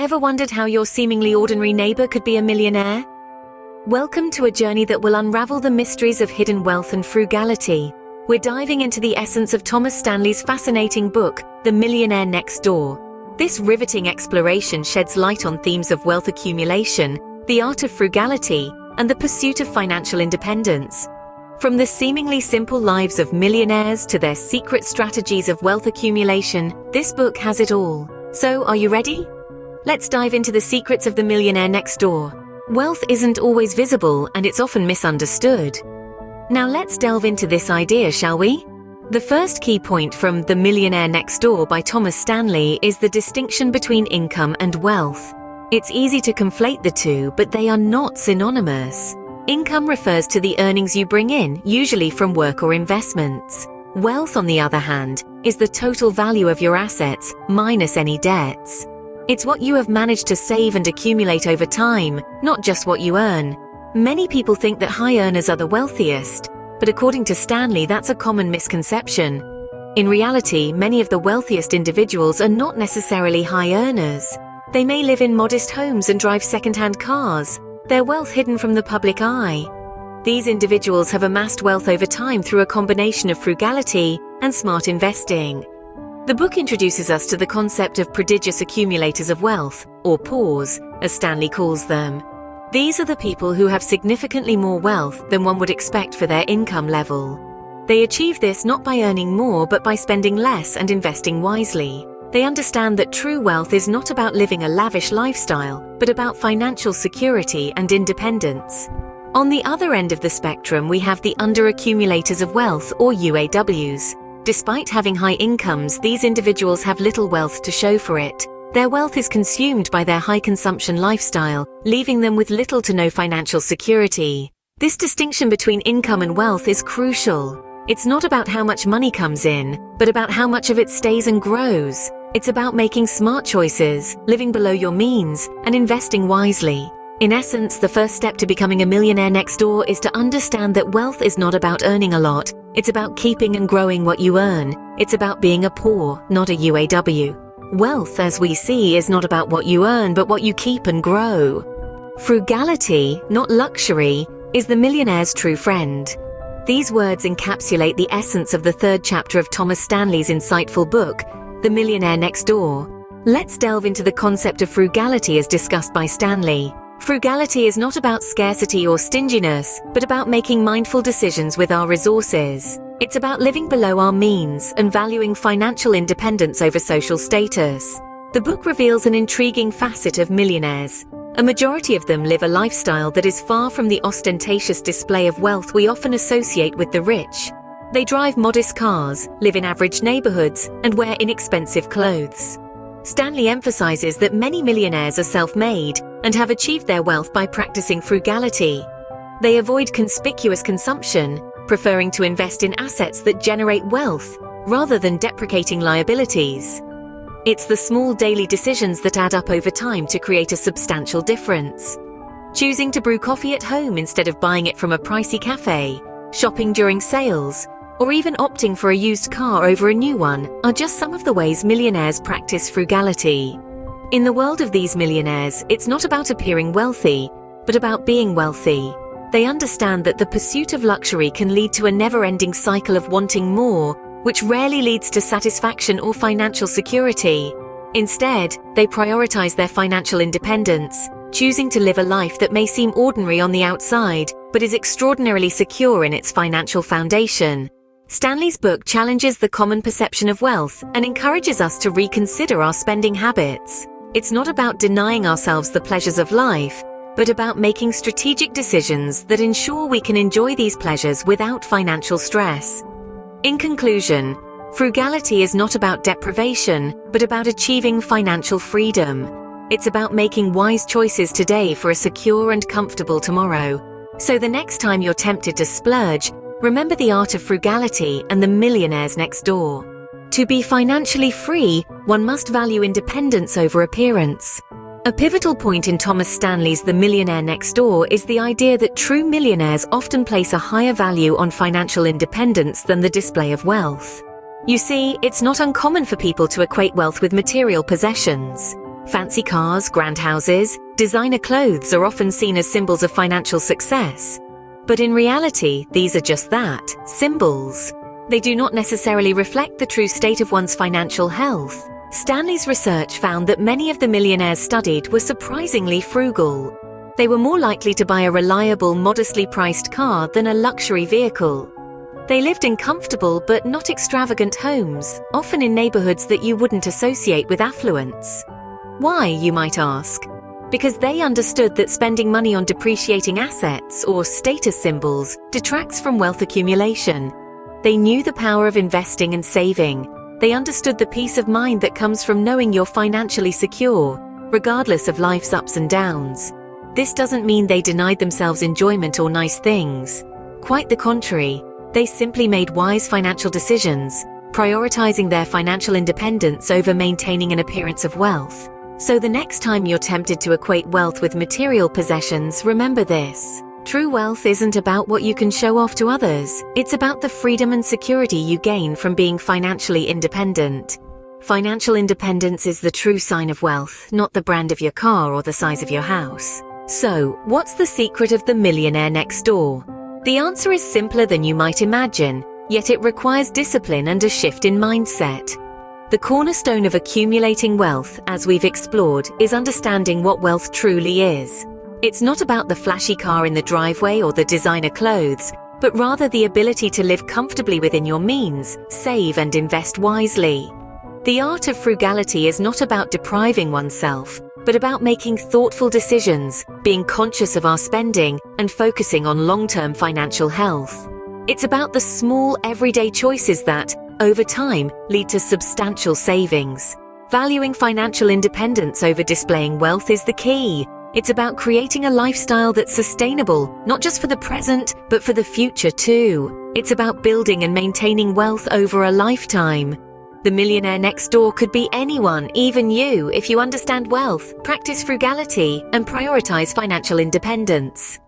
Ever wondered how your seemingly ordinary neighbor could be a millionaire? Welcome to a journey that will unravel the mysteries of hidden wealth and frugality. We're diving into the essence of Thomas Stanley's fascinating book, The Millionaire Next Door. This riveting exploration sheds light on themes of wealth accumulation, the art of frugality, and the pursuit of financial independence. From the seemingly simple lives of millionaires to their secret strategies of wealth accumulation, this book has it all. So, are you ready? Let's dive into the secrets of the millionaire next door. Wealth isn't always visible, and it's often misunderstood. Now let's delve into this idea, shall we? The first key point from The Millionaire Next Door by Thomas Stanley is the distinction between income and wealth. It's easy to conflate the two, but they are not synonymous. Income refers to the earnings you bring in, usually from work or investments. Wealth, on the other hand, is the total value of your assets, minus any debts. It's what you have managed to save and accumulate over time, not just what you earn. Many people think that high earners are the wealthiest, but according to Stanley, that's a common misconception. In reality, many of the wealthiest individuals are not necessarily high earners. They may live in modest homes and drive second-hand cars, their wealth hidden from the public eye. These individuals have amassed wealth over time through a combination of frugality and smart investing. The book introduces us to the concept of prodigious accumulators of wealth, or PAWs, as Stanley calls them. These are the people who have significantly more wealth than one would expect for their income level. They achieve this not by earning more but by spending less and investing wisely. They understand that true wealth is not about living a lavish lifestyle, but about financial security and independence. On the other end of the spectrum, we have the underaccumulators of wealth, or UAWs. Despite having high incomes, these individuals have little wealth to show for it. Their wealth is consumed by their high-consumption lifestyle, leaving them with little to no financial security. This distinction between income and wealth is crucial. It's not about how much money comes in, but about how much of it stays and grows. It's about making smart choices, living below your means, and investing wisely. In essence, the first step to becoming a millionaire next door is to understand that wealth is not about earning a lot. It's about keeping and growing what you earn. It's about being a PAW, not a UAW. Wealth, as we see, is not about what you earn, but what you keep and grow. Frugality, not luxury, is the millionaire's true friend. These words encapsulate the essence of the third chapter of Thomas Stanley's insightful book, The Millionaire Next Door. Let's delve into the concept of frugality as discussed by Stanley. Frugality is not about scarcity or stinginess, but about making mindful decisions with our resources. It's about living below our means and valuing financial independence over social status. The book reveals an intriguing facet of millionaires. A majority of them live a lifestyle that is far from the ostentatious display of wealth we often associate with the rich. They drive modest cars, live in average neighborhoods, and wear inexpensive clothes. Stanley emphasizes that many millionaires are self-made and have achieved their wealth by practicing frugality. They avoid conspicuous consumption, preferring to invest in assets that generate wealth, rather than deprecating liabilities. It's the small daily decisions that add up over time to create a substantial difference. Choosing to brew coffee at home instead of buying it from a pricey cafe, shopping during sales, or even opting for a used car over a new one are just some of the ways millionaires practice frugality. In the world of these millionaires, it's not about appearing wealthy, but about being wealthy. They understand that the pursuit of luxury can lead to a never-ending cycle of wanting more, which rarely leads to satisfaction or financial security. Instead, they prioritize their financial independence, choosing to live a life that may seem ordinary on the outside, but is extraordinarily secure in its financial foundation. Stanley's book challenges the common perception of wealth and encourages us to reconsider our spending habits. It's not about denying ourselves the pleasures of life, but about making strategic decisions that ensure we can enjoy these pleasures without financial stress. In conclusion, frugality is not about deprivation, but about achieving financial freedom. It's about making wise choices today for a secure and comfortable tomorrow. So the next time you're tempted to splurge, remember the art of frugality and the millionaires next door. To be financially free, one must value independence over appearance. A pivotal point in Thomas Stanley's The Millionaire Next Door is the idea that true millionaires often place a higher value on financial independence than the display of wealth. You see, it's not uncommon for people to equate wealth with material possessions. Fancy cars, grand houses, designer clothes are often seen as symbols of financial success. But in reality, these are just that, symbols. They do not necessarily reflect the true state of one's financial health. Stanley's research found that many of the millionaires studied were surprisingly frugal. They were more likely to buy a reliable, modestly priced car than a luxury vehicle. They lived in comfortable but not extravagant homes, often in neighborhoods that you wouldn't associate with affluence. Why, you might ask? Because they understood that spending money on depreciating assets or status symbols detracts from wealth accumulation. They knew the power of investing and saving. They understood the peace of mind that comes from knowing you're financially secure, regardless of life's ups and downs. This doesn't mean they denied themselves enjoyment or nice things. Quite the contrary, they simply made wise financial decisions, prioritizing their financial independence over maintaining an appearance of wealth. So the next time you're tempted to equate wealth with material possessions, remember this. True wealth isn't about what you can show off to others. It's about the freedom and security you gain from being financially independent. Financial independence is the true sign of wealth, not the brand of your car or the size of your house. So, what's the secret of the millionaire next door? The answer is simpler than you might imagine, yet it requires discipline and a shift in mindset. The cornerstone of accumulating wealth, as we've explored, is understanding what wealth truly is. It's not about the flashy car in the driveway or the designer clothes, but rather the ability to live comfortably within your means, save and invest wisely. The art of frugality is not about depriving oneself, but about making thoughtful decisions, being conscious of our spending, and focusing on long-term financial health. It's about the small, everyday choices that, over time, lead to substantial savings. Valuing financial independence over displaying wealth is the key. It's about creating a lifestyle that's sustainable, not just for the present, but for the future too. It's about building and maintaining wealth over a lifetime. The millionaire next door could be anyone, even you, if you understand wealth, practice frugality, and prioritize financial independence.